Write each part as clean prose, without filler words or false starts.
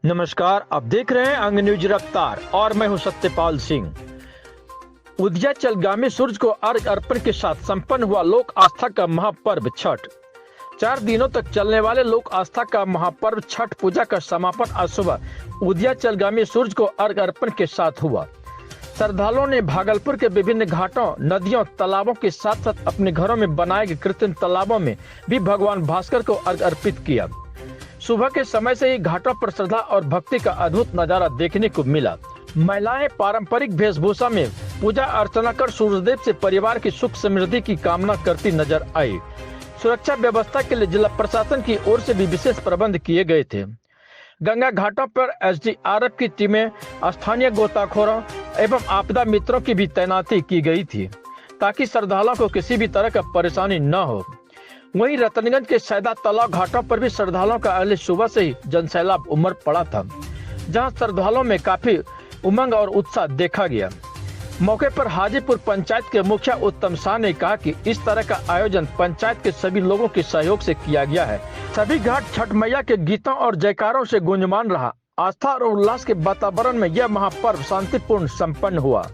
नमस्कार, आप देख रहे हैं अंग न्यूज रफ्तार और मैं हूं सत्यपाल सिंह। उदयाचलगामी सूरज को अर्घ्य अर्पण के साथ संपन्न हुआ लोक आस्था का महापर्व छठ। 4 दिनों तक चलने वाले लोक आस्था का महापर्व छठ पूजा का समापन आज सुबह उदयाचलगामी सूरज को अर्घ्य अर्पण के साथ हुआ। श्रद्धालुओं ने भागलपुर के विभिन्न घाटों, नदियों, तालाबों के साथ साथ अपने घरों में बनाए गए कृत्रिम तालाबों में भी भगवान भास्कर को अर्घ्य अर्पित किया। सुबह के समय से ही घाटों पर श्रद्धा और भक्ति का अद्भुत नजारा देखने को मिला। महिलाएं पारंपरिक वेशभूषा में पूजा अर्चना कर सूर्यदेव से परिवार की सुख समृद्धि की कामना करती नजर आई। सुरक्षा व्यवस्था के लिए जिला प्रशासन की ओर से भी विशेष प्रबंध किए गए थे। गंगा घाटों पर एसडीआरएफ की टीमें, स्थानीय गोताखोरों एवं आपदा मित्रों की भी तैनाती की गई थी ताकि श्रद्धालुओं को किसी भी तरह का परेशानी न हो। वहीं रतनगंज के सैदा तालाब घाटों पर भी श्रद्धालुओं का अगले सुबह से ही जनसैलाब उमड़ पड़ा था, जहां श्रद्धालुओं में काफी उमंग और उत्साह देखा गया। मौके पर हाजीपुर पंचायत के मुखिया उत्तम शाह ने कहा कि इस तरह का आयोजन पंचायत के सभी लोगों के सहयोग से किया गया है। सभी घाट छठ मैया के गीतों और जयकारों से गुंजमान रहा। आस्था और उल्लास के वातावरण में यह महापर्व शांतिपूर्ण संपन्न हुआ।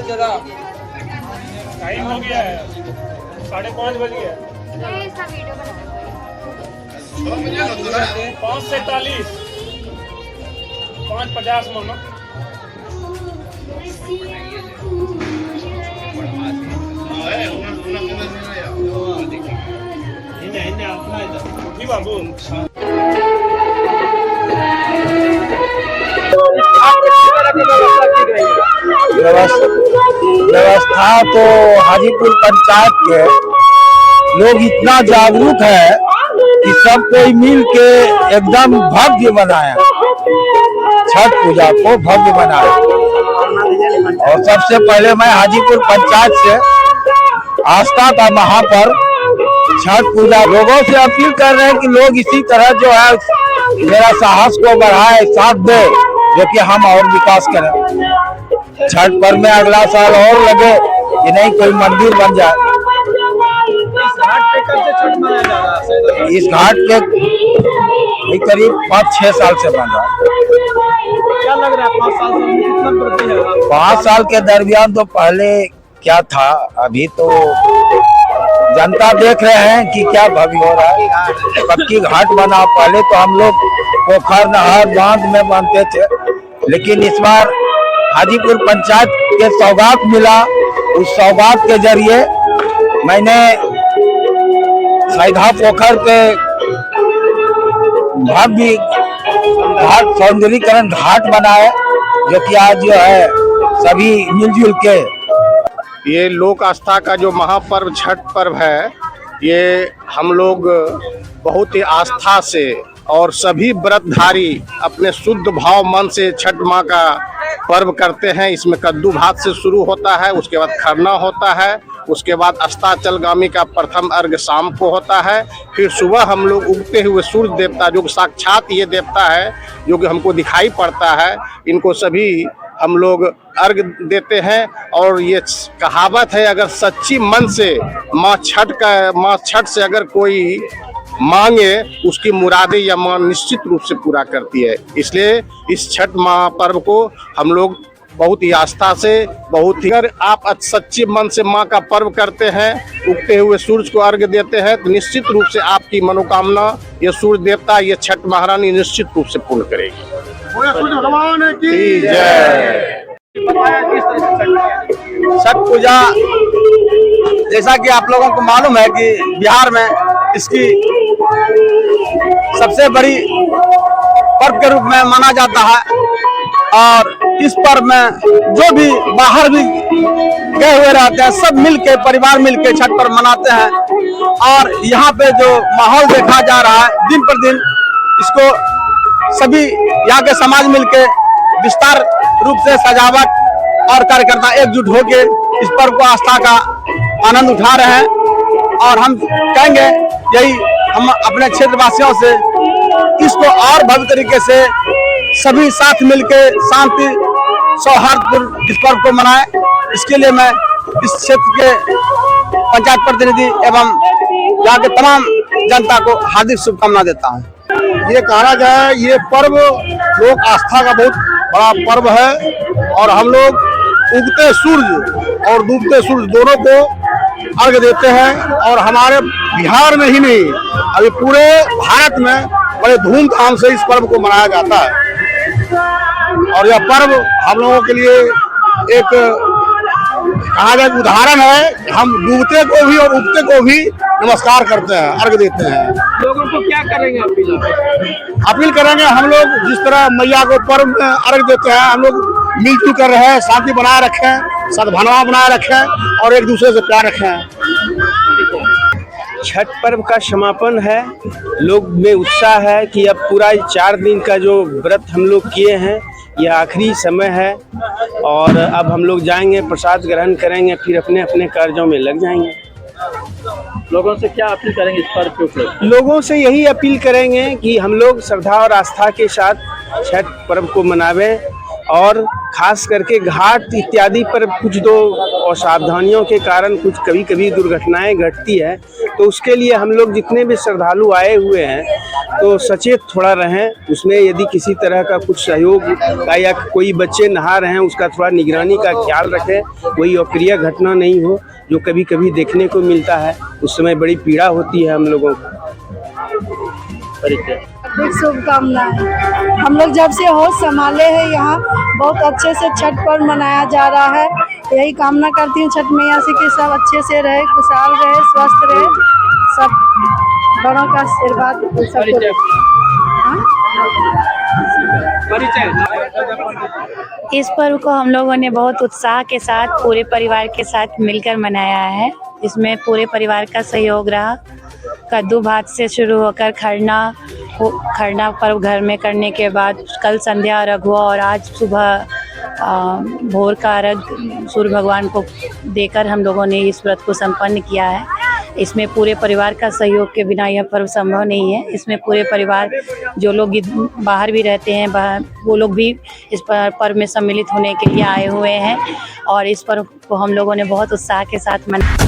जरा टाइम हो गया है, 5:30 बज गया। 5:47 5:50 मोनो बाबू। व्यवस्था तो हाजीपुर पंचायत के लोग इतना जागरूक है कि सब कोई मिल के एकदम भव्य बनाया, छठ पूजा को भव्य बनाया। और सबसे पहले मैं हाजीपुर पंचायत से आस्था का महापर्व छठ पूजा लोगों से अपील कर रहे हैं कि लोग इसी तरह जो है मेरा साहस को बढ़ाए, साथ दे, जो कि हम और विकास करें। छठ पर्व में अगला साल और लगे कि नहीं कोई मंदिर बन जाए। इस घाट पे कब से छठ मनाया जा रहा है? इस घाट पे करीब 5-6 साल से बन रहा है। क्या लग रहा है 5 साल से कितना वृद्धि है? 5 साल के दरमियान तो पहले क्या था, अभी तो जनता देख रहे हैं कि क्या भव्य हो रहा है। पक्की घाट बना, पहले तो हम लोग पोखर नहर बांध में बांधते थे, लेकिन इस बार हाजीपुर पंचायत के सौगात मिला। उस सौगात के जरिए मैंने साइधा पोखर पे भव्य घाट सौंदर्यीकरण घाट बनाए, जो कि आज जो है सभी मिलजुल के ये लोक आस्था का जो महापर्व छठ पर्व है, ये हम लोग बहुत ही आस्था से और सभी व्रतधारी अपने शुद्ध भाव मन से छठ माँ का पर्व करते हैं। इसमें कद्दू भात से शुरू होता है, उसके बाद खरना होता है, उसके बाद अस्ताचलगामी का प्रथम अर्घ शाम को होता है। फिर सुबह हम लोग उगते हुए सूर्य देवता, जो साक्षात ये देवता है जो कि हमको दिखाई पड़ता है, इनको सभी हम लोग अर्घ देते हैं। और ये कहावत है, अगर सच्ची मन से माँ छठ से अगर कोई मांगे, उसकी मुरादें या माँ निश्चित रूप से पूरा करती है। इसलिए इस छठ माँ पर्व को हम लोग बहुत ही आस्था से, बहुत ही, अगर आप सच्चे मन से माँ का पर्व करते हैं, उगते हुए सूरज को अर्घ देते हैं, तो निश्चित रूप से आपकी मनोकामना ये सूर्य देवता, ये छठ महारानी निश्चित रूप से पूर्ण करेगी। भगवान की जय। छठ पूजा, जैसा कि आप लोगों को मालूम है कि बिहार में इसकी सबसे बड़ी पर्व के रूप में माना जाता है। और इस पर्व में जो भी बाहर भी गए हुए रहते हैं, सब मिलके, परिवार मिलके छठ पर्व मनाते हैं। और यहाँ पे जो माहौल देखा जा रहा है दिन पर दिन, इसको सभी यहाँ के समाज मिलके विस्तार रूप से सजावट और कार्यकर्ता एकजुट होके इस पर्व को आस्था का आनंद उठा रहे हैं। और हम कहेंगे यही, हम अपने क्षेत्रवासियों से इसको और भव्य तरीके से सभी साथ मिलके शांति सौहार्दपूर्ण इस पर्व को मनाएं। इसके लिए मैं इस क्षेत्र के पंचायत प्रतिनिधि एवं यहाँ के तमाम जनता को हार्दिक शुभकामना देता हूँ। ये कहा जाए, ये पर्व लोक आस्था का बहुत बड़ा पर्व है। और हम लोग उगते सूर्य और डूबते सूर्य दोनों को अर्घ देते हैं। और हमारे बिहार में ही नहीं, अभी पूरे भारत में बड़े धूमधाम से इस पर्व को मनाया जाता है। और यह पर्व हम लोगों के लिए एक कहा जाए उदाहरण है। हम डूबते को भी और उगते को भी नमस्कार करते हैं, अर्घ देते हैं। लोगों को क्या करेंगे अपील करेंगे, हम लोग जिस तरह मैया को पर्व में अर्घ देते हैं, हम लोग मिलजुल कर रहे, शांति बनाए रखें, सद्भावना बनाए रखें और एक दूसरे से प्यार रखें। छठ पर्व का समापन है, लोग में उत्साह है कि अब पूरा 4 दिन का जो व्रत हम लोग किए हैं, यह आखिरी समय है। और अब हम लोग जाएंगे, प्रसाद ग्रहण करेंगे, फिर अपने अपने कार्यों में लग जाएंगे। लोगों से क्या अपील करेंगे इस पर्व के उपलक्ष्य? लोगों से यही अपील करेंगे कि हम लोग श्रद्धा और आस्था के साथ छठ पर्व को मनावें। और खास करके घाट इत्यादि पर कुछ दो असावधानियों के कारण कुछ कभी कभी दुर्घटनाएं घटती है, तो उसके लिए हम लोग जितने भी श्रद्धालु आए हुए हैं तो सचेत थोड़ा रहें। उसमें यदि किसी तरह का कुछ सहयोग या कोई बच्चे नहा रहे हैं, उसका थोड़ा निगरानी का ख्याल रखें, कोई अप्रिय घटना नहीं हो जो कभी कभी देखने को मिलता है। उस समय बड़ी पीड़ा होती है हम लोगों को। शुभकामनाएं। हम लोग जब से होश संभाले हैं, यहाँ बहुत अच्छे से छठ पर्व मनाया जा रहा है। यही कामना करती हूँ छठ मैया से कि सब अच्छे से रहे, खुशहाल रहे, स्वस्थ रहे, सब बड़ों का आशीर्वाद सबको रहे। इस पर्व को हम लोगों ने बहुत उत्साह के साथ पूरे परिवार के साथ मिलकर मनाया है, जिसमें पूरे परिवार का सहयोग रहा। कद्दू भात से शुरू होकर खरना पर्व घर में करने के बाद कल संध्या अर्घ हुआ और आज सुबह भोर का अर्घ सूर्य भगवान को देकर हम लोगों ने इस व्रत को संपन्न किया है। इसमें पूरे परिवार का सहयोग के बिना यह पर्व संभव नहीं है। इसमें पूरे परिवार, जो लोग बाहर भी रहते हैं, वो लोग भी इस पर्व में सम्मिलित होने के लिए आए हुए हैं और इस पर्व को हम लोगों ने बहुत उत्साह के साथ मनाया।